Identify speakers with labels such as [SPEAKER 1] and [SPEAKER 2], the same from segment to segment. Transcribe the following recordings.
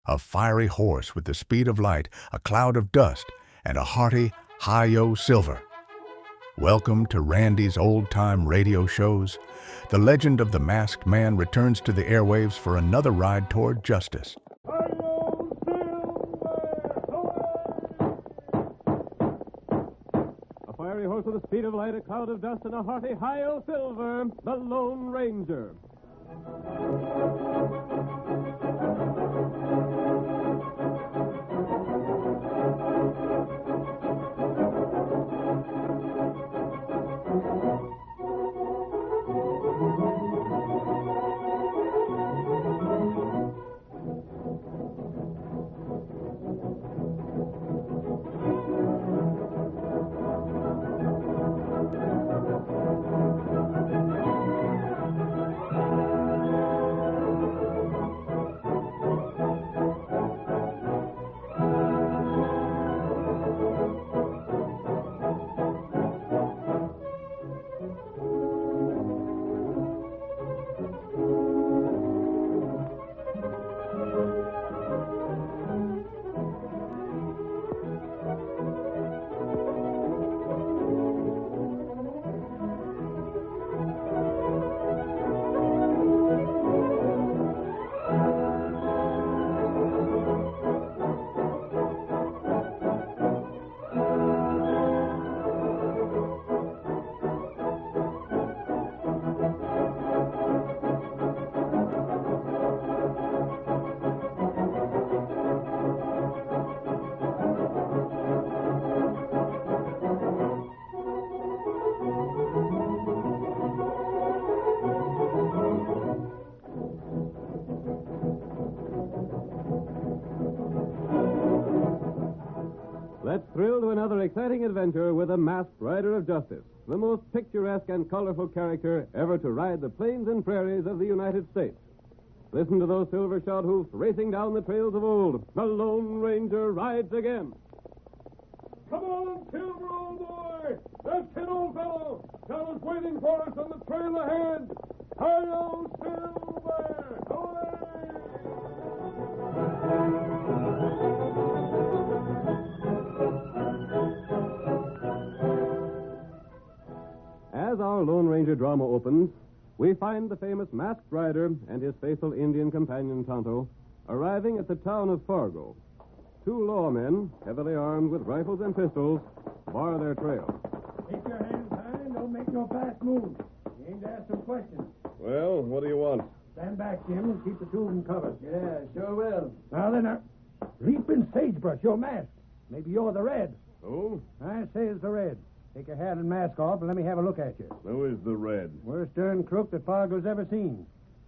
[SPEAKER 1] A fiery horse with the speed of light, a cloud of dust, and a hearty hi-yo Silver. Welcome to Randy's old-time radio shows. The legend of the Masked Man returns to the airwaves for another ride toward justice.
[SPEAKER 2] Hi-yo, Silver! A fiery horse with the speed of light, a cloud of dust, and a hearty hi-yo Silver, the Lone Ranger. Let's thrill to another exciting adventure with a masked rider of justice, the most picturesque and colorful character ever to ride the plains and prairies of the United States. Listen to those silver-shod hoofs racing down the trails of old. The Lone Ranger rides again. Come on, Silver, old boy! That's it, old fellow! Fellows waiting for us on the trail ahead! Hi-yo, Silver! Away! As our Lone Ranger drama opens, we find the famous masked rider and his faithful Indian companion, Tonto, arriving at the town of Fargo. Two lawmen, heavily armed with rifles and pistols, bar their trail.
[SPEAKER 3] Keep your hands high and don't make no fast moves. You aim to ask some questions.
[SPEAKER 2] Well, what do you want?
[SPEAKER 3] Stand back, Jim, and keep the two of them covered.
[SPEAKER 4] Yeah, sure will.
[SPEAKER 3] Now then, leaping sagebrush, you're masked. Maybe you're the Red.
[SPEAKER 2] Who?
[SPEAKER 3] I say it's the Red. Take your hat and mask off and let me have a look at you.
[SPEAKER 2] Who is the Red?
[SPEAKER 3] Worst darn crook that Fargo's ever seen.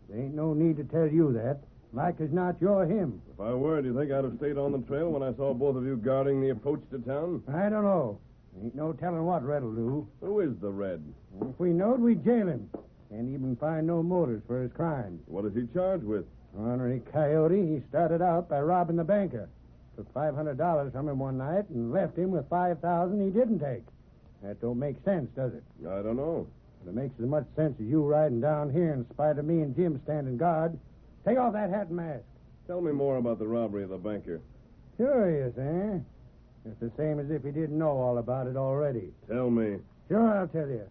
[SPEAKER 3] There ain't no need to tell you that. Like as not, you're him.
[SPEAKER 2] If I were, do you think I'd have stayed on the trail when I saw both of you guarding the approach to town?
[SPEAKER 3] I don't know. Ain't no telling what Red'll do.
[SPEAKER 2] Who is the Red?
[SPEAKER 3] If we knowed, we'd jail him. Can't even find no motives for his crimes.
[SPEAKER 2] What is he charged with?
[SPEAKER 3] Ornery coyote, he started out by robbing the banker. Took $500 from him one night and left him with $5,000 he didn't take. That don't make sense, does it?
[SPEAKER 2] I don't know.
[SPEAKER 3] But it makes as much sense as you riding down here in spite of me and Jim standing guard. Take off that hat and mask.
[SPEAKER 2] Tell me more about the robbery of the banker.
[SPEAKER 3] Curious, eh? It's the same as if he didn't know all about it already.
[SPEAKER 2] Tell me.
[SPEAKER 3] Sure, I'll tell you.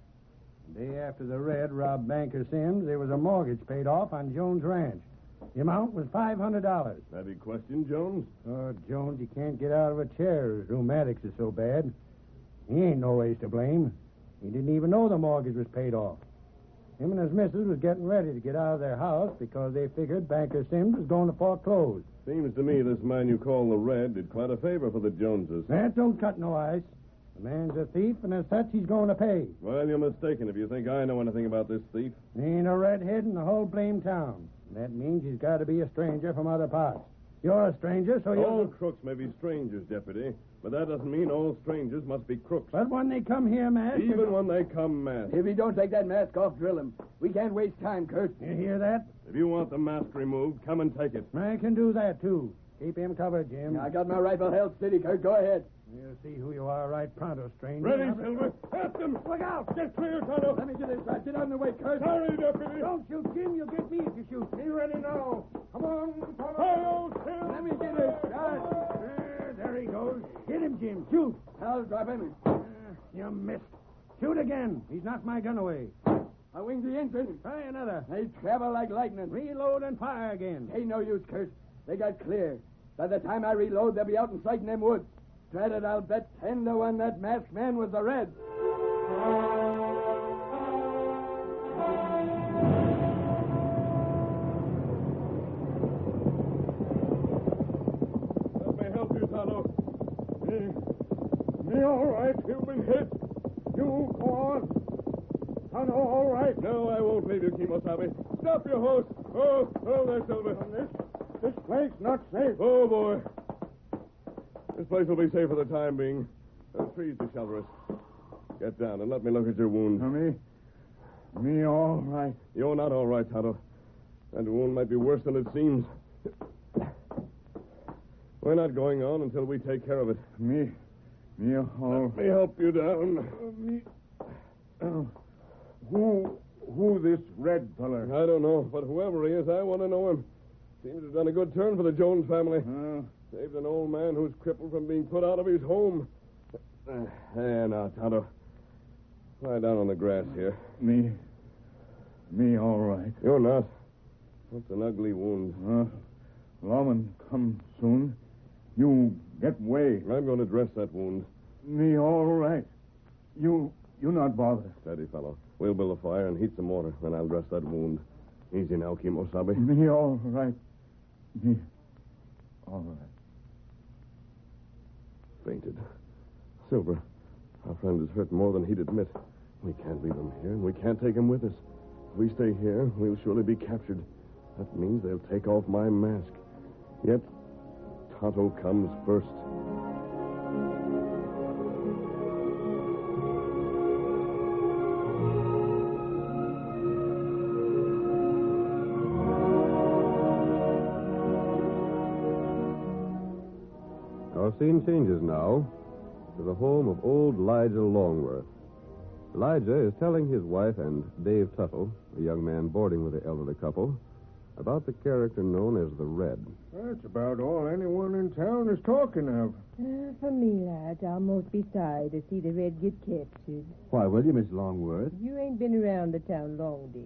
[SPEAKER 3] The day after the Red robbed Banker Sims, there was a mortgage paid off on Jones' ranch. The amount was $500.
[SPEAKER 2] Have you questioned Jones?
[SPEAKER 3] Oh, Jones, he can't get out of a chair. His rheumatics are so bad. He ain't no ways to blame. He didn't even know the mortgage was paid off. Him and his missus was getting ready to get out of their house because they figured Banker Sims was going to foreclose.
[SPEAKER 2] Seems to me this man you call the Red did quite a favor for the Joneses.
[SPEAKER 3] That don't cut no ice. The man's a thief, and as such, he's going to pay.
[SPEAKER 2] Well, you're mistaken if you think I know anything about this thief.
[SPEAKER 3] He ain't a redhead in the whole blame town. That means he's got to be a stranger from other parts. You're a stranger, so
[SPEAKER 2] All crooks may be strangers, Deputy, but that doesn't mean all strangers must be crooks.
[SPEAKER 3] But when they come here, masked...
[SPEAKER 2] Even when they come masked.
[SPEAKER 4] If he don't take that mask off, drill him. We can't waste time, Kurt.
[SPEAKER 3] You hear that?
[SPEAKER 2] If you want the mask removed, come and take it.
[SPEAKER 3] I can do that, too. Keep him covered, Jim.
[SPEAKER 4] I got my rifle held steady, Kurt. Go ahead.
[SPEAKER 3] We'll see who you are right pronto, stranger.
[SPEAKER 2] Ready, Silver. At them.
[SPEAKER 3] Look out!
[SPEAKER 2] Get clear, Tonto.
[SPEAKER 4] Let me get inside. Get out of the way, Kurt.
[SPEAKER 2] Hurry, Deputy.
[SPEAKER 3] Don't shoot, Jim. You'll get me if you shoot.
[SPEAKER 2] Be ready now.
[SPEAKER 3] Come on, Tonto.
[SPEAKER 2] Hi-yo, Silver.
[SPEAKER 4] Let me get
[SPEAKER 3] Shoot, Jim, shoot.
[SPEAKER 4] I'll drop him.
[SPEAKER 3] You missed. Shoot again. He's knocked my gun away.
[SPEAKER 4] I winged the engine.
[SPEAKER 3] Try another.
[SPEAKER 4] They travel like lightning.
[SPEAKER 3] Reload and fire again.
[SPEAKER 4] Ain't no use, Kurt. They got clear. By the time I reload, they'll be out in sight in them woods. Drat it, I'll bet 10 to 1 that masked man was the Red.
[SPEAKER 5] Let me help you, Tonto. Me all right. You've been hit. You go on. Tonto, all right. No, I won't leave you, Kimosabe. Stop your horse. Oh, there, Silver. This place not safe. Oh, boy. This place will be safe for the time being. Trees to shelter us. Get down and let me look at your wound. Me all right. You're not all right, Tonto. That wound might be worse than it seems. We're not going on until we take care of it. Me all... Let me help you down. Who this Red feller? I don't know, but whoever he is, I want to know him. Seems to have done a good turn for the Jones family. Saved an old man who's crippled from being put out of his home. There now, Tonto. Lie down on the grass here. Me all right. You're not. That's an ugly wound. Lawman come soon. You get way. I'm going to dress that wound. Me all right. You not bothered. Steady, fellow. We'll build a fire and heat some water. Then I'll dress that wound. Easy now, Kimosabe. Me all right. Me all right. Fainted. Silver, our friend is hurt more than he'd admit. We can't leave him here, and we can't take him with us. If we stay here, we'll surely be captured. That means they'll take off my mask. Yet, Tonto comes first.
[SPEAKER 2] Our scene changes now to the home of old Elijah Longworth. Elijah is telling his wife and Dave Tuttle, a young man boarding with the elderly couple, about the character known as the Red.
[SPEAKER 5] That's about all anyone in town is talking of.
[SPEAKER 6] For me, lad, I'll most be sorry to see the Red get captured.
[SPEAKER 2] Why will you, Miss Longworth?
[SPEAKER 6] You ain't been around the town long, Dave.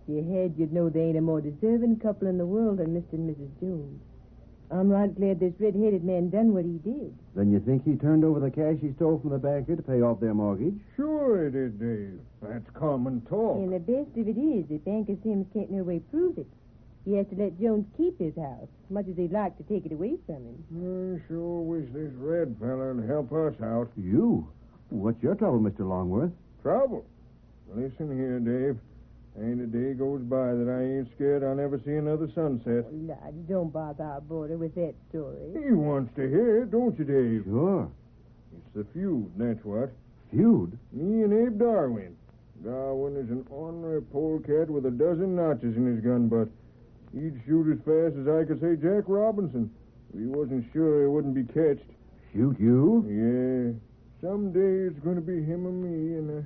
[SPEAKER 6] If you had, you'd know they ain't a more deserving couple in the world than Mr. and Mrs. Jones. I'm right glad this red-headed man done what he did.
[SPEAKER 2] Then you think he turned over the cash he stole from the banker to pay off their mortgage?
[SPEAKER 5] Sure it is, Dave. That's common talk.
[SPEAKER 6] And the best of it is that Banker Sims can't no way prove it. He has to let Jones keep his house, much as he'd like to take it away from him.
[SPEAKER 5] I sure wish this Red feller'd help us out.
[SPEAKER 2] You? What's your trouble, Mr. Longworth?
[SPEAKER 5] Trouble? Listen here, Dave. Ain't a day goes by that I ain't scared I'll never see another sunset.
[SPEAKER 6] Oh, lad, don't bother our boarder with that story.
[SPEAKER 5] He wants to hear it, don't you, Dave?
[SPEAKER 2] Sure.
[SPEAKER 5] It's the feud, that's what.
[SPEAKER 2] Feud?
[SPEAKER 5] Me and Abe Darwin. Darwin is an ornery polecat with a dozen notches in his gun butt. He'd shoot as fast as I could say Jack Robinson. If he wasn't sure he wouldn't be catched.
[SPEAKER 2] Shoot you?
[SPEAKER 5] Yeah. Someday it's going to be him or me, and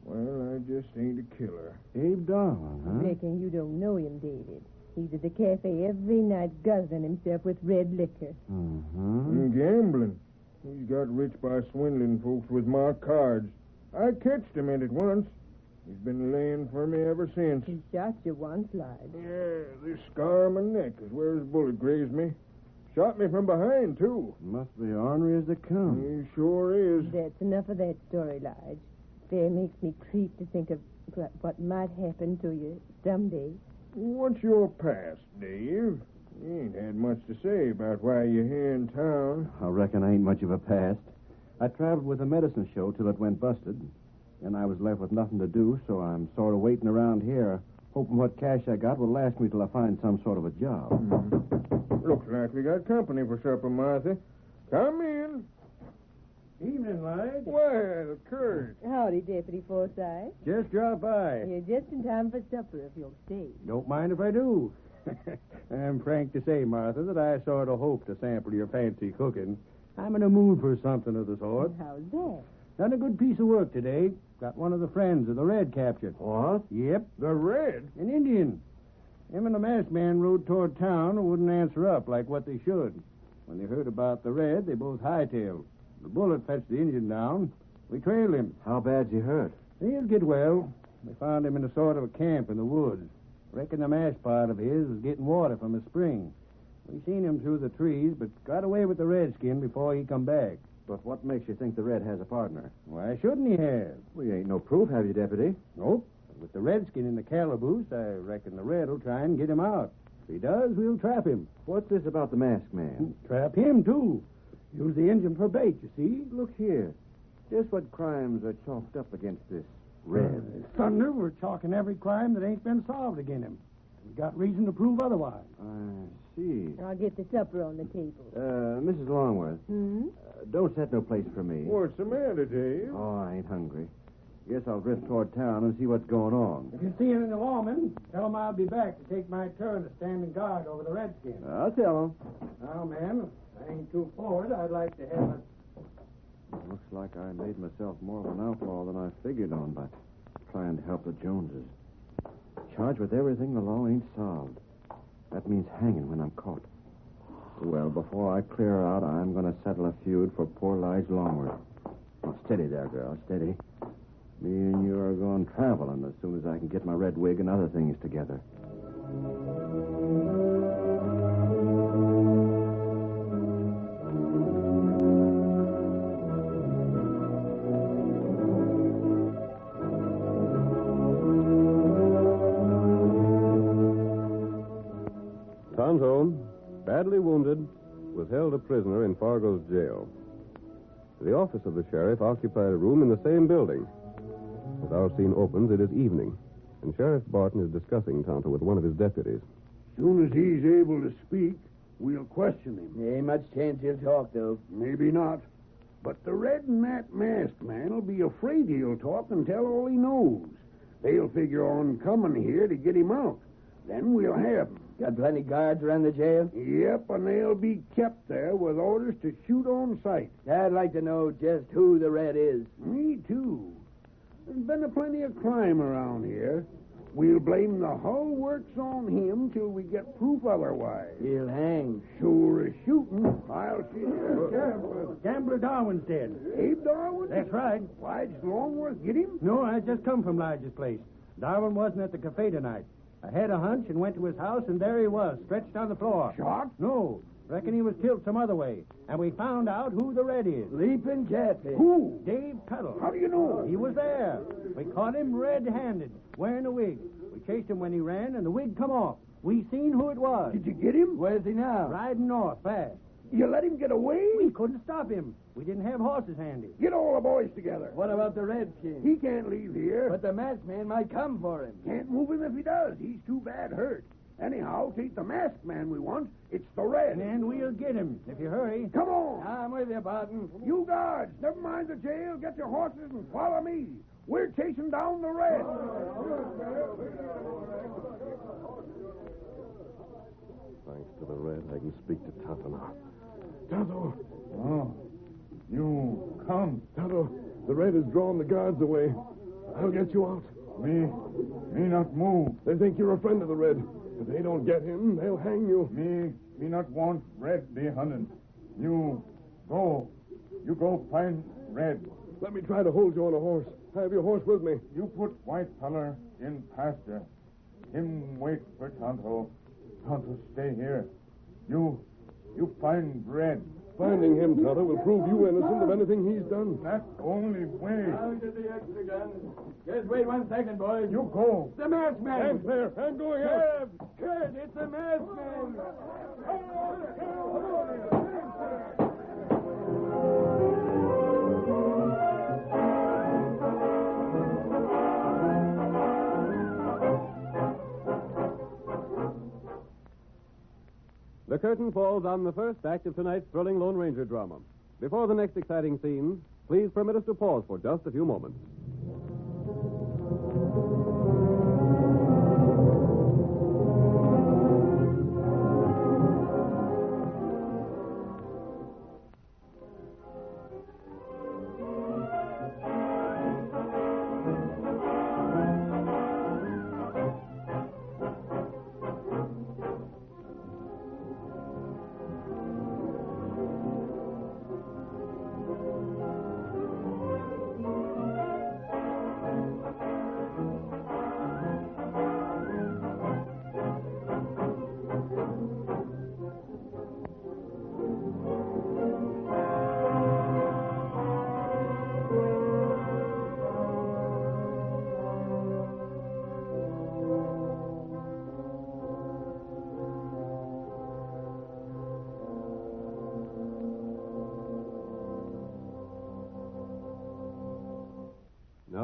[SPEAKER 5] well, I just ain't a killer.
[SPEAKER 2] Abe Darwin, huh?
[SPEAKER 6] Reckon you don't know him, David. He's at the cafe every night guzzling himself with red liquor.
[SPEAKER 5] And gambling. He's got rich by swindling folks with marked cards. I catched him in it once. He's been laying for me ever since.
[SPEAKER 6] He shot you once, lad.
[SPEAKER 5] Yeah, this scar on my neck is where his bullet grazed me. Shot me from behind, too.
[SPEAKER 2] Must be ornery as they come.
[SPEAKER 5] He sure is.
[SPEAKER 6] That's enough of that story, Lige. Fair makes me creep to think of what might happen to you someday.
[SPEAKER 5] What's your past, Dave? You ain't had much to say about why you're here in town.
[SPEAKER 2] I reckon I ain't much of a past. I traveled with a medicine show till it went busted. Then I was left with nothing to do, so I'm sort of waiting around here, hoping what cash I got will last me till I find some sort of a job.
[SPEAKER 5] Looks like we got company for supper, Martha. Come in.
[SPEAKER 3] Evening, Lige.
[SPEAKER 5] Well, Kurt.
[SPEAKER 6] Howdy, Deputy Forsyth.
[SPEAKER 3] Just drop by.
[SPEAKER 6] You're just in time for supper if you'll stay.
[SPEAKER 3] Don't mind if I do. I'm frank to say, Martha, that I sort of hope to sample your fancy cooking. I'm in a mood for something of the sort.
[SPEAKER 6] How's that?
[SPEAKER 3] Done a good piece of work today. Got one of the friends of the Red captured.
[SPEAKER 5] What?
[SPEAKER 3] Yep,
[SPEAKER 5] The Red?
[SPEAKER 3] an Indian. Him and the masked man rode toward town and wouldn't answer up like what they should. When they heard about the Red, they both hightailed. The bullet fetched the engine down. We trailed him.
[SPEAKER 7] How bad's he hurt?
[SPEAKER 3] He'll get well. We found him in a sort of a camp in the woods. Reckon the mash part of his was getting water from a spring. We seen him through the trees, but got away with the redskin before he come back.
[SPEAKER 7] But what makes you think the Red has a partner?
[SPEAKER 3] Why shouldn't he have?
[SPEAKER 7] We ain't no proof, have you, Deputy?
[SPEAKER 3] Nope. But with the redskin in the calaboose, I reckon the Red will try and get him out. If he does, we'll trap him.
[SPEAKER 7] What's this about the masked man?
[SPEAKER 3] Trap him, too. Use the engine for bait, you see.
[SPEAKER 7] Look here. Just what crimes are chalked up against this Red?
[SPEAKER 3] Thunder, we're chalking every crime that ain't been solved against him. We got reason to prove otherwise.
[SPEAKER 7] I see.
[SPEAKER 6] I'll get the supper on the table.
[SPEAKER 7] Mrs. Longworth,
[SPEAKER 6] Hmm?
[SPEAKER 7] don't set no place for me.
[SPEAKER 5] What's the matter, Dave?
[SPEAKER 7] Oh, I ain't hungry. Guess I'll drift toward town and see what's going on.
[SPEAKER 3] If you see him in the lawman, tell him I'll be back to take my turn of standing guard over the redskin.
[SPEAKER 7] I'll tell him.
[SPEAKER 3] Now, ma'am, if I ain't too forward, I'd like to have a...
[SPEAKER 7] Looks like I made myself more of an outlaw than I figured on by trying to help the Joneses. Charged with everything the law ain't solved. That means hanging when I'm caught. Well, before I clear out, I'm going to settle a feud for poor Lige Longworth. Oh, steady there, girl, steady. Me and you are going traveling as soon as I can get my red wig and other things together.
[SPEAKER 2] Tonto, badly wounded, was held a prisoner in Fargo's jail. The office of the sheriff occupied a room in the same building. As our scene opens, it is evening, and Sheriff Barton is discussing Tonto with one of his deputies.
[SPEAKER 8] Soon as he's able to speak, we'll question him.
[SPEAKER 4] Ain't much chance he'll talk, though.
[SPEAKER 8] Maybe not. But the Red and that masked man will be afraid he'll talk and tell all he knows. They'll figure on coming here to get him out. Then we'll have him.
[SPEAKER 4] Got plenty guards around the jail?
[SPEAKER 8] Yep, and they'll be kept there with orders to shoot on sight.
[SPEAKER 4] I'd like to know just who the Red is.
[SPEAKER 8] Me, too. There's been a plenty of crime around here. We'll blame the whole works on him till we get proof otherwise.
[SPEAKER 4] He'll hang.
[SPEAKER 8] Sure as shooting, I'll see
[SPEAKER 3] Sheriff, Gambler Darwin's dead.
[SPEAKER 8] Abe Darwin?
[SPEAKER 3] That's right.
[SPEAKER 8] Why, did Longworth get him?
[SPEAKER 3] No, I just come from Lige's place. Darwin wasn't at the cafe tonight. I had a hunch and went to his house, and there he was, stretched on the floor.
[SPEAKER 8] Shot?
[SPEAKER 3] No. Reckon he was killed some other way. And we found out who the Red is.
[SPEAKER 4] Leaping catfish.
[SPEAKER 8] Who?
[SPEAKER 3] Dave Tuttle.
[SPEAKER 8] How do you know?
[SPEAKER 3] He was there. We caught him red-handed, wearing a wig. We chased him when he ran, and the wig come off. We seen who it was.
[SPEAKER 8] Did you get him?
[SPEAKER 4] Where's he now?
[SPEAKER 3] Riding north, fast.
[SPEAKER 8] You let him get away?
[SPEAKER 3] We couldn't stop him. We didn't have horses handy.
[SPEAKER 8] Get all the boys together.
[SPEAKER 4] What about the Redskin?
[SPEAKER 8] He can't leave here.
[SPEAKER 4] But the masked man might come for him.
[SPEAKER 8] Can't move him if he does. He's too bad hurt. Anyhow, it ain't the masked man we want. It's the Red.
[SPEAKER 3] And we'll get him, if you hurry.
[SPEAKER 8] Come on.
[SPEAKER 4] I'm with you, Barton.
[SPEAKER 8] You guards, never mind the jail. Get your horses and follow me. We're chasing down the Red.
[SPEAKER 2] Thanks to the Red, I can speak to Tonto now. Tonto!
[SPEAKER 5] Oh, you come. Tonto, the Red has drawn the guards away. I'll get you out.
[SPEAKER 9] Me not move.
[SPEAKER 5] They think you're a friend of the Red. If they don't get him, they'll hang you.
[SPEAKER 9] Me not want Red be hunted. You go find Red.
[SPEAKER 5] Let me try to hold you on a horse. I have your horse with me.
[SPEAKER 9] You put white collar in pasture. Him wait for Tonto. Tonto stay here. You find Red.
[SPEAKER 5] Finding him, Tonto, will prove you innocent of anything he's done.
[SPEAKER 9] That's the only way.
[SPEAKER 4] I'll get the extra gun. Just wait 1 second, boys.
[SPEAKER 9] You go.
[SPEAKER 4] The masked man.
[SPEAKER 5] I'm there. I'm going out.
[SPEAKER 4] Kurt, it's the masked man.
[SPEAKER 2] The curtain falls on the first act of tonight's thrilling Lone Ranger drama. Before the next exciting scene, please permit us to pause for just a few moments.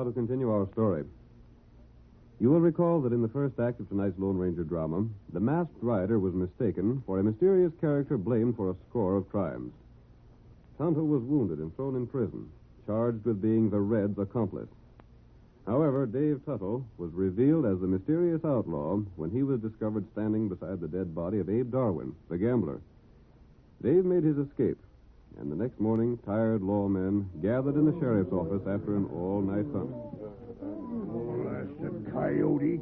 [SPEAKER 2] Now to continue our story. You will recall that in the first act of tonight's Lone Ranger drama, the masked rider was mistaken for a mysterious character blamed for a score of crimes. Tonto was wounded and thrown in prison, charged with being the Red's accomplice. However, Dave Tuttle was revealed as the mysterious outlaw when he was discovered standing beside the dead body of Abe Darwin, the gambler. Dave made his escape, and the next morning, tired lawmen gathered in the sheriff's office after an all-night hunt.
[SPEAKER 8] Blasted coyote.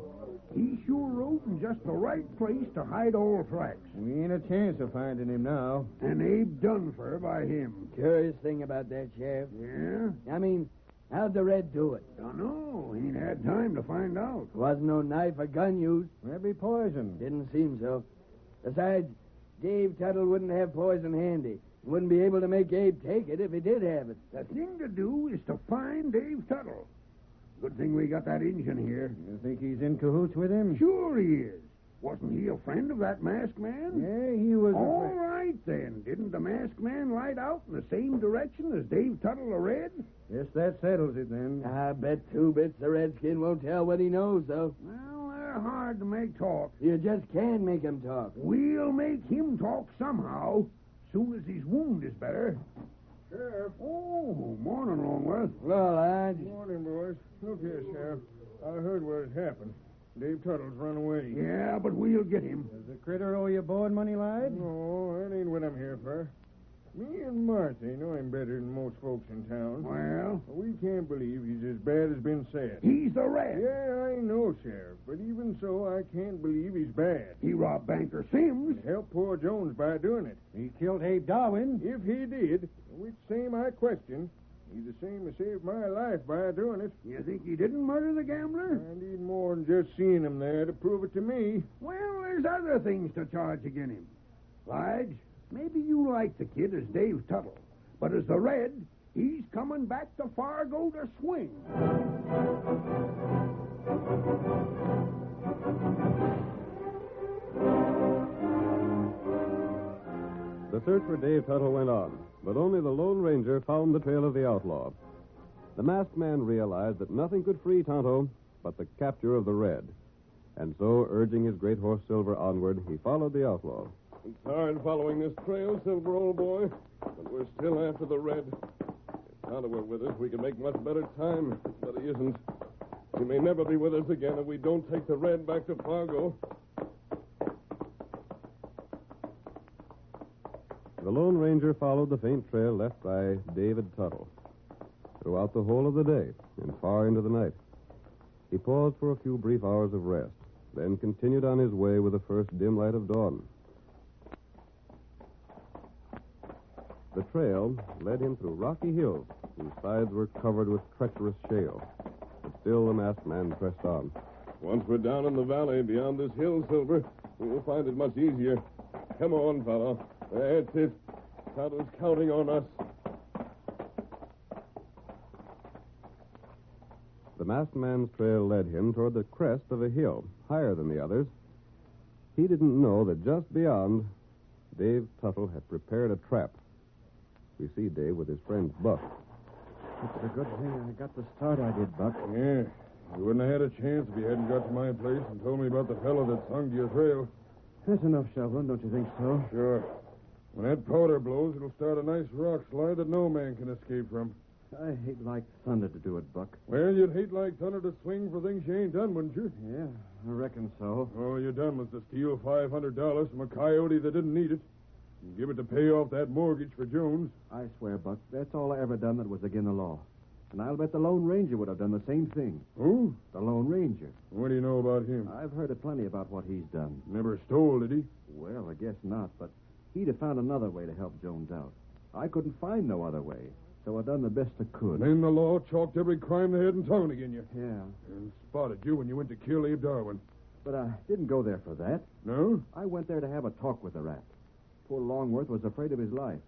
[SPEAKER 8] He sure rode in just the right place to hide all tracks.
[SPEAKER 3] We ain't a chance of finding him now.
[SPEAKER 8] And Abe done for by him.
[SPEAKER 4] Curious thing about that, Sheriff.
[SPEAKER 8] Yeah?
[SPEAKER 4] I mean, how'd the Red do it?
[SPEAKER 8] Dunno. Ain't had time to find out.
[SPEAKER 4] Wasn't no knife or gun used.
[SPEAKER 3] Maybe poison.
[SPEAKER 4] Didn't seem so. Besides, Dave Tuttle wouldn't have poison handy. Wouldn't be able to make Abe take it if he did have it.
[SPEAKER 8] The thing to do is to find Dave Tuttle. Good thing we got that Injun here.
[SPEAKER 3] You think he's in cahoots with him?
[SPEAKER 8] Sure he is. Wasn't he a friend of that masked man?
[SPEAKER 3] Yeah, he was.
[SPEAKER 8] All right, then. Didn't the masked man light out in the same direction as Dave Tuttle the Red?
[SPEAKER 3] Yes, that settles it then.
[SPEAKER 4] I bet 2 bits the Redskin won't tell what he knows, though.
[SPEAKER 8] Well, they're hard to make talk.
[SPEAKER 4] You just can't make him talk.
[SPEAKER 8] We'll make him talk somehow, soon as his wound is better.
[SPEAKER 5] Sheriff.
[SPEAKER 8] Oh, morning, Longworth.
[SPEAKER 4] Well, Lodge.
[SPEAKER 5] Morning, boys. Look here, Sheriff. I heard what had happened. Dave Tuttle's run away.
[SPEAKER 8] Yeah, but we'll get him.
[SPEAKER 3] Does the critter owe you board money, lad?
[SPEAKER 5] No, that ain't what I'm here for. Me and Martha know him better than most folks in town.
[SPEAKER 8] Well,
[SPEAKER 5] We can't believe he's as bad as been said.
[SPEAKER 8] he's the Red.
[SPEAKER 5] Yeah, I know, Sheriff. But even so, I can't believe he's bad.
[SPEAKER 8] He robbed Banker Sims.
[SPEAKER 5] He helped poor Jones by doing it.
[SPEAKER 3] He killed Abe Darwin.
[SPEAKER 5] If he did, which same I question, he's the same as saved my life by doing it.
[SPEAKER 8] You think he didn't murder the gambler?
[SPEAKER 5] I need more than just seeing him there to prove it to me.
[SPEAKER 8] Well, there's other things to charge against him. Lige, maybe you like the kid as Dave Tuttle, but as the Red, he's coming back to Fargo to swing.
[SPEAKER 2] The search for Dave Tuttle went on, but only the Lone Ranger found the trail of the outlaw. The masked man realized that nothing could free Tonto but the capture of the Red. And so, urging his great horse Silver onward, he followed the outlaw.
[SPEAKER 5] It's hard following this trail, Silver, old boy, but we're still after the Red. If Tonto were with us, we could make much better time, but he isn't. He may never be with us again if we don't take the Red back to Fargo.
[SPEAKER 2] The Lone Ranger followed the faint trail left by David Tuttle throughout the whole of the day and far into the night. He paused for a few brief hours of rest, then continued on his way with the first dim light of dawn. The trail led him through rocky hills whose sides were covered with treacherous shale. But still the masked man pressed on.
[SPEAKER 5] Once we're down in the valley beyond this hill, Silver, we'll find it much easier. Come on, fellow. That's it. Tonto's counting on us.
[SPEAKER 2] The masked man's trail led him toward the crest of a hill, higher than the others. He didn't know that just beyond, Dave Tuttle had prepared a trap. We see Dave with his friend Buck.
[SPEAKER 7] It's a good thing I got the start I did, Buck.
[SPEAKER 5] Yeah. You wouldn't have had a chance if you hadn't got to my place and told me about the fellow that hung to your trail.
[SPEAKER 7] That's enough, Shelburne, don't you think so?
[SPEAKER 5] Sure. When that powder blows, it'll start a nice rock slide that no man can escape from.
[SPEAKER 7] I hate like thunder to do it, Buck.
[SPEAKER 5] Well, you'd hate like thunder to swing for things you ain't done, wouldn't you?
[SPEAKER 7] Yeah, I reckon so.
[SPEAKER 5] All you done was to steal $500 from a coyote that didn't need it and give it to pay off that mortgage for Jones.
[SPEAKER 7] I swear, Buck, that's all I ever done that was against the law. And I'll bet the Lone Ranger would have done the same thing.
[SPEAKER 5] Who?
[SPEAKER 7] The Lone Ranger.
[SPEAKER 5] What do you know about him?
[SPEAKER 7] I've heard plenty about what he's done.
[SPEAKER 5] Never stole, did he?
[SPEAKER 7] Well, I guess not, but he'd have found another way to help Jones out. I couldn't find no other way, so I done the best I could.
[SPEAKER 5] Then the law chalked every crime they had in town against you.
[SPEAKER 7] Yeah,
[SPEAKER 5] And spotted you when you went to kill Abe Darwin.
[SPEAKER 7] but I didn't go there for that.
[SPEAKER 5] No?
[SPEAKER 7] I went there to have a talk with the rat. Poor Longworth was afraid of his life.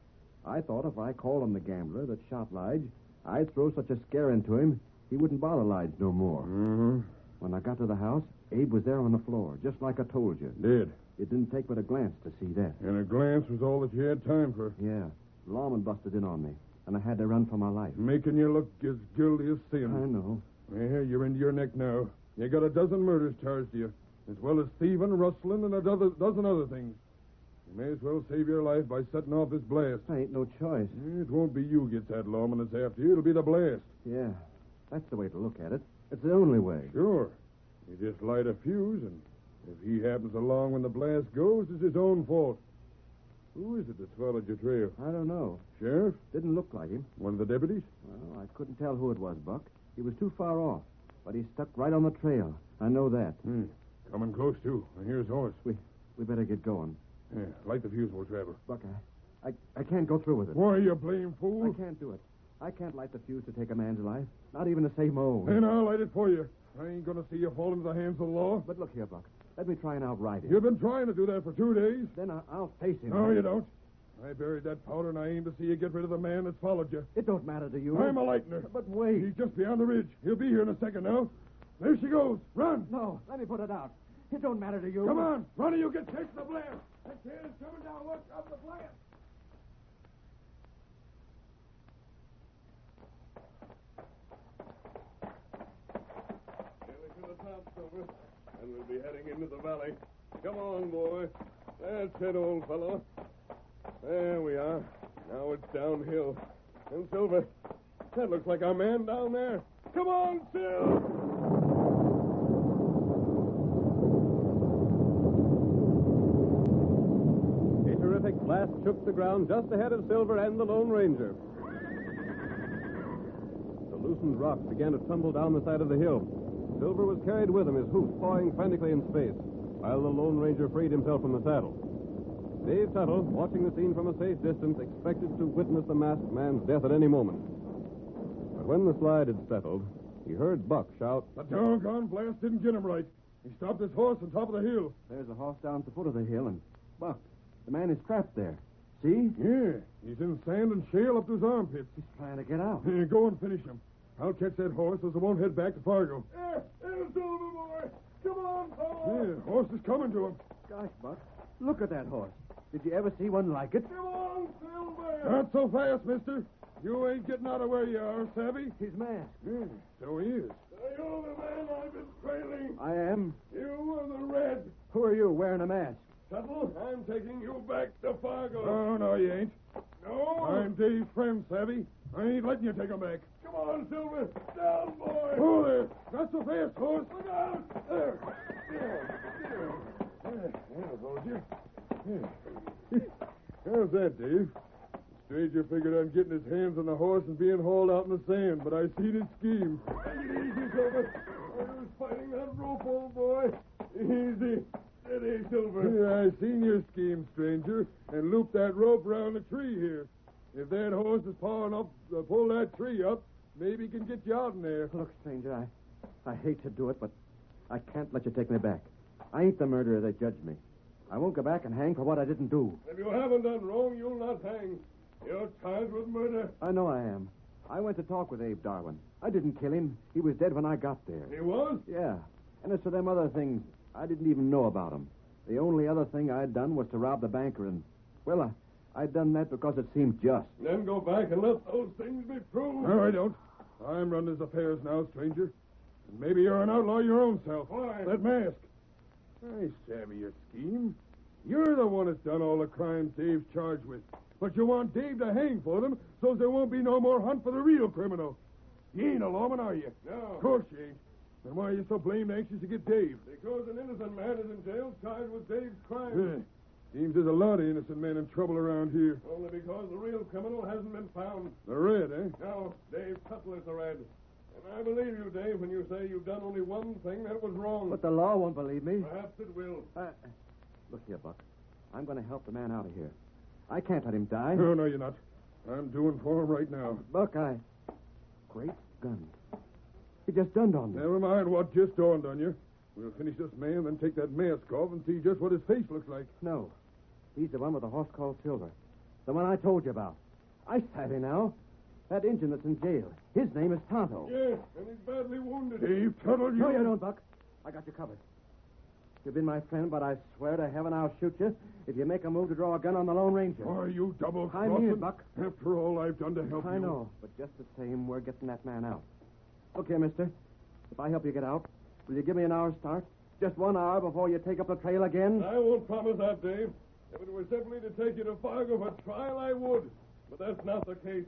[SPEAKER 7] I thought if I called him the gambler that shot Lige, I'd throw such a scare into him, he wouldn't bother Lige no more.
[SPEAKER 5] Mm-hmm.
[SPEAKER 7] When I got to the house, Abe was there on the floor, just like I told you.
[SPEAKER 5] Did.
[SPEAKER 7] It didn't take but a glance to see that.
[SPEAKER 5] And a glance was all that you had time for.
[SPEAKER 7] Yeah, lawman busted in on me, and I had to run for my life.
[SPEAKER 5] Making you look as guilty as
[SPEAKER 7] I
[SPEAKER 5] sin.
[SPEAKER 7] know.
[SPEAKER 5] Yeah, you're into your neck now. You got a dozen murders charged to you, as well as thieving, rustling, and a dozen other things. You may as well save your life by setting off this blast.
[SPEAKER 7] I ain't no choice.
[SPEAKER 5] It won't be you gets that lawman that's after you. It'll be the blast.
[SPEAKER 7] Yeah, that's the way to look at it. It's the only way.
[SPEAKER 5] Sure. You just light a fuse, and if he happens along when the blast goes, it's his own fault. Who is it that's followed your trail?
[SPEAKER 7] I don't know.
[SPEAKER 5] Sheriff?
[SPEAKER 7] Didn't look like him.
[SPEAKER 5] One of the deputies?
[SPEAKER 7] Well, I couldn't tell who it was, Buck. He was too far off, but he stuck right on the trail. I know that.
[SPEAKER 5] Coming close, too. And here's horse.
[SPEAKER 7] We better get going.
[SPEAKER 5] Yeah, light the fuse, old traveler.
[SPEAKER 7] Buck, I can't go through with it.
[SPEAKER 5] Why, you blame fool?
[SPEAKER 7] I can't do it. I can't light the fuse to take a man's life, not even to save my own.
[SPEAKER 5] Then I'll light it for you. I ain't going to see you fall into the hands of the law.
[SPEAKER 7] But look here, Buck. Let me try and outright it.
[SPEAKER 5] You've been trying to do that for 2 days.
[SPEAKER 7] Then I'll face him.
[SPEAKER 5] No, you don't. I buried that powder, and I aim to see you get rid of the man that's followed you.
[SPEAKER 7] It don't matter to you.
[SPEAKER 5] I'm a lightener.
[SPEAKER 7] But wait.
[SPEAKER 5] He's just beyond the ridge. He'll be here in a second now. There she goes. Run.
[SPEAKER 7] No, let me put it out. It don't matter to you.
[SPEAKER 5] Come on. Run or you'll get chased in the blast. That kid is coming down. Look, up the blast. Nearly to the top, Silver. And we'll be heading into the valley. Come on, boy. That's it, old fellow. There we are. Now it's downhill. And Silver, that looks like our man down there. Come on, Sil!
[SPEAKER 2] A terrific blast shook the ground just ahead of Silver and the Lone Ranger. The loosened rocks began to tumble down the side of the hill. Silver was carried with him, his hoofs pawing frantically in space, while the Lone Ranger freed himself from the saddle. Dave Tuttle, watching the scene from a safe distance, expected to witness the masked man's death at any moment. But when the slide had settled, he heard Buck shout,
[SPEAKER 5] The doggone blast didn't get him right. He stopped his horse on top of the hill.
[SPEAKER 7] There's a horse down at the foot of the hill, and Buck, the man is trapped there. See?
[SPEAKER 5] Yeah, he's in sand and shale up to his armpits.
[SPEAKER 7] He's trying to get out.
[SPEAKER 5] Here, go and finish him. I'll catch that horse so it won't head back to Fargo. Silver, boy. Come on, fellow. Yeah, horse is coming to him.
[SPEAKER 7] Gosh, Buck, look at that horse. Did you ever see one like it?
[SPEAKER 5] Come on, Silver. Not so fast, mister. You ain't getting out of where you are, savvy?
[SPEAKER 7] He's masked.
[SPEAKER 5] Yeah, so he is. You're the man I've been trailing.
[SPEAKER 7] I am.
[SPEAKER 5] You are the Red.
[SPEAKER 7] Who are you wearing a mask?
[SPEAKER 5] Tuttle, I'm taking you back to Fargo. Oh, no, you ain't. No? I'm Dave's friend, savvy. I ain't letting you take him back. Come on, Silver. Down, boy. Oh, there. Not so fast, horse. Look out. There. There goes you. How's that, Dave? The stranger figured on getting his hands on the horse and being hauled out in the sand, but I seen his scheme. Take it easy, Silver. I was fighting that rope, old boy. Easy. Steady, Silver. Yeah, I seen your scheme, stranger, and looped that rope around the tree here. If that horse is pawing up, pull that tree up, maybe he can get you out in there.
[SPEAKER 7] Look, stranger, I hate to do it, but I can't let you take me back. I ain't the murderer they judged me. I won't go back and hang for what I didn't do.
[SPEAKER 5] If you haven't done wrong, you'll not hang. You're charged with murder.
[SPEAKER 7] I know I am. I went to talk with Abe Darwin. I didn't kill him. He was dead when I got there.
[SPEAKER 5] He was?
[SPEAKER 7] Yeah. And as for them other things, I didn't even know about them. The only other thing I'd done was to rob the banker, and, well, I'd done that because it seemed just.
[SPEAKER 5] Then go back and let those things be proved. No, I don't. I'm running his affairs now, stranger. And maybe you're an outlaw your own self. Why? That mask. I savvy your scheme. You're the one that's done all the crimes Dave's charged with. But you want Dave to hang for them so there won't be no more hunt for the real criminal. You ain't a lawman, are you? No. Of course you ain't. Then why are you so blamed anxious to get Dave? Because an innocent man is in jail charged with Dave's crime. Seems there's a lot of innocent men in trouble around here. Only because the real criminal hasn't been found. The Red, eh? No, Dave Tuttle is the Red. And I believe you, Dave, when you say you've done only one thing that was wrong.
[SPEAKER 7] But the law won't believe me.
[SPEAKER 5] Perhaps it will.
[SPEAKER 7] Look here, Buck. I'm going to help the man out of here. I can't let him die.
[SPEAKER 5] No, you're not. I'm doing for him right now.
[SPEAKER 7] Buck, Great guns. It just dawned on me.
[SPEAKER 5] Never mind what just dawned on you. We'll finish this man, then take that mask off and see just what his face looks like.
[SPEAKER 7] No. He's the one with the horse called Silver. The one I told you about. I savvy now. That Injun that's in jail. His name is Tonto.
[SPEAKER 5] Yes, and he's badly wounded. Dave Tuttle, you...
[SPEAKER 7] No, you don't, Buck. I got you covered. You've been my friend, but I swear to heaven I'll shoot you if you make a move to draw a gun on the Lone Ranger.
[SPEAKER 5] Are you double-crossing?
[SPEAKER 7] I mean it, Buck.
[SPEAKER 5] After all I've done to help you.
[SPEAKER 7] I know, but just the same, we're getting that man out. Look here, mister. If I help you get out, will you give me an hour's start? Just 1 hour before you take up the trail again?
[SPEAKER 5] I won't promise that, Dave. If it were simply to take you to Fargo for trial, I would. But that's not the case.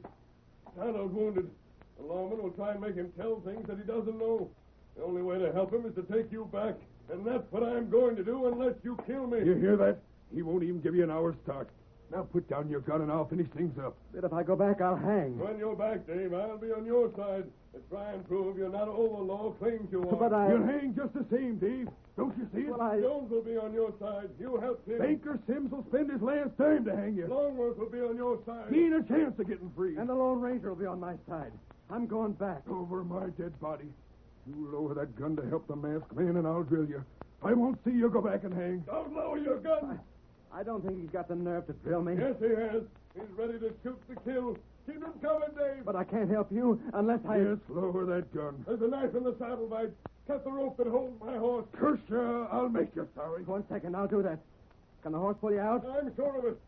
[SPEAKER 5] Tonto's wounded. The lawman will try and make him tell things that he doesn't know. The only way to help him is to take you back. And that's what I'm going to do unless you kill me.
[SPEAKER 10] You hear that? He won't even give you an hour's start. Now put down your gun and I'll finish things up.
[SPEAKER 7] But if I go back, I'll hang.
[SPEAKER 5] When you're back, Dave, I'll be on your side to try and prove you're not all the law claims you are.
[SPEAKER 7] But
[SPEAKER 10] You'll hang just the same, Dave. Don't you see it?
[SPEAKER 5] Jones will be on your side. You help him.
[SPEAKER 10] Banker Sims will spend his last dime to hang you.
[SPEAKER 5] Longworth will be on your side.
[SPEAKER 10] He ain't a chance of getting free.
[SPEAKER 7] And the Lone Ranger will be on my side. I'm going back.
[SPEAKER 10] Over my dead body. You lower that gun to help the masked man and I'll drill you. I won't see you go back and hang.
[SPEAKER 5] Don't lower your gun.
[SPEAKER 7] I don't think he's got the nerve to drill me.
[SPEAKER 5] Yes, he has. He's ready to shoot to kill. Keep him coming, Dave.
[SPEAKER 7] But I can't help you unless I...
[SPEAKER 10] Yes, lower that gun.
[SPEAKER 5] There's a knife in the saddle, Bite. Cut the rope that holds my horse.
[SPEAKER 10] Curse you, I'll make you sorry.
[SPEAKER 7] 1 second, I'll do that. Can the horse pull you out?
[SPEAKER 5] I'm sure of it.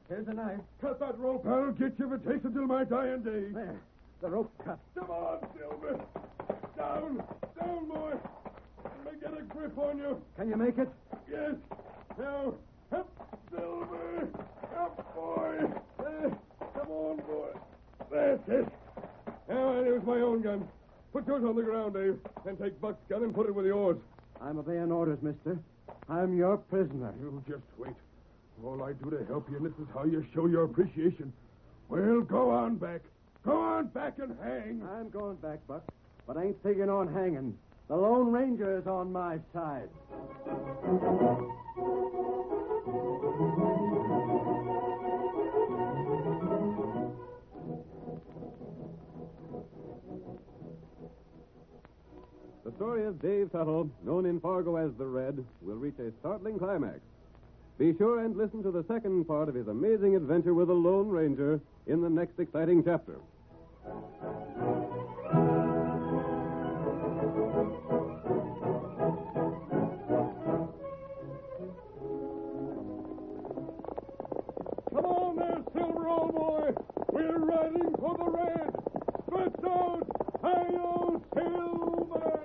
[SPEAKER 7] Here's the knife.
[SPEAKER 5] Cut that rope.
[SPEAKER 10] I'll get you if it takes until my dying day.
[SPEAKER 7] There. The rope's cut.
[SPEAKER 5] Come on, Silver. Down. Down, boy. Let me get a grip on you.
[SPEAKER 7] Can you make it?
[SPEAKER 5] Yes. Now, up, Silver. Up, boy. Come on, boy. That's it. Now I'll use my own gun. Put yours on the ground, Dave, and take Buck's gun and put it with yours.
[SPEAKER 7] I'm obeying orders, mister. I'm your prisoner.
[SPEAKER 10] You just wait. All I do to help you, and this is how you show your appreciation. Well, go on back. Go on back and hang.
[SPEAKER 7] I'm going back, Buck, but I ain't figuring on hanging. The Lone Ranger is on my side.
[SPEAKER 2] The story of Dave Tuttle, known in Fargo as the Red, will reach a startling climax. Be sure and listen to the second part of his amazing adventure with the Lone Ranger in the next exciting chapter.
[SPEAKER 5] Come on there, Silver, old boy. We're riding for the Red. Stretch out. Hi-yo, Silver.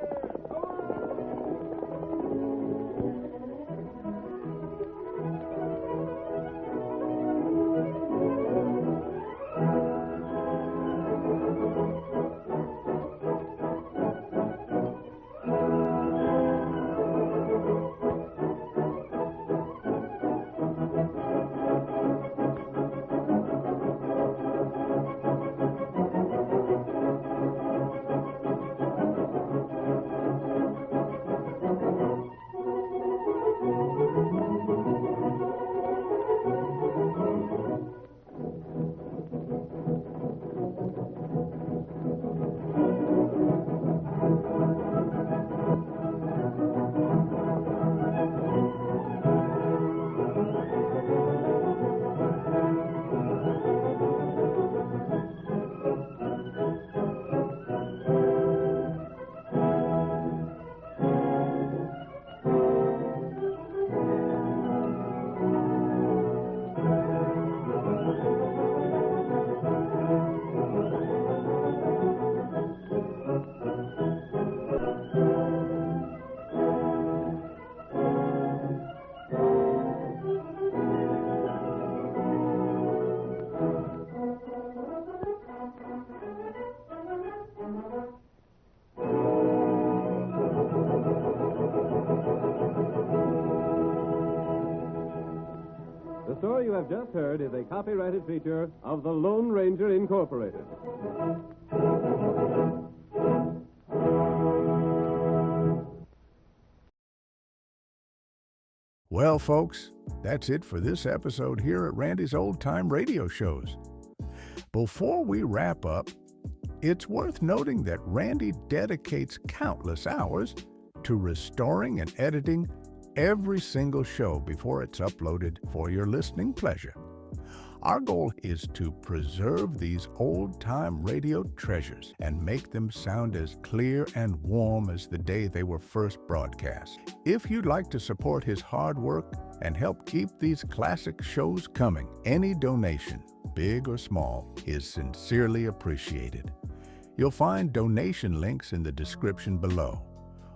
[SPEAKER 2] The story you have just heard is a copyrighted feature of the Lone Ranger Incorporated.
[SPEAKER 1] Well, folks, that's it for this episode here at Randy's Old Time Radio Shows. Before we wrap up, it's worth noting that Randy dedicates countless hours to restoring and editing every single show before it's uploaded for your listening pleasure. Our goal is to preserve these old-time radio treasures and make them sound as clear and warm as the day they were first broadcast. If you'd like to support his hard work and help keep these classic shows coming, any donation, big or small, is sincerely appreciated. You'll find donation links in the description below.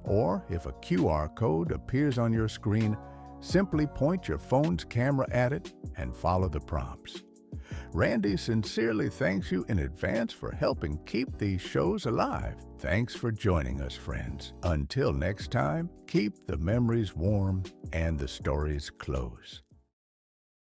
[SPEAKER 1] Or if a QR code appears on your screen, simply point your phone's camera at it and follow the prompts. Randy sincerely thanks you in advance for helping keep these shows alive. Thanks for joining us, friends. Until next time, keep the memories warm and the stories close.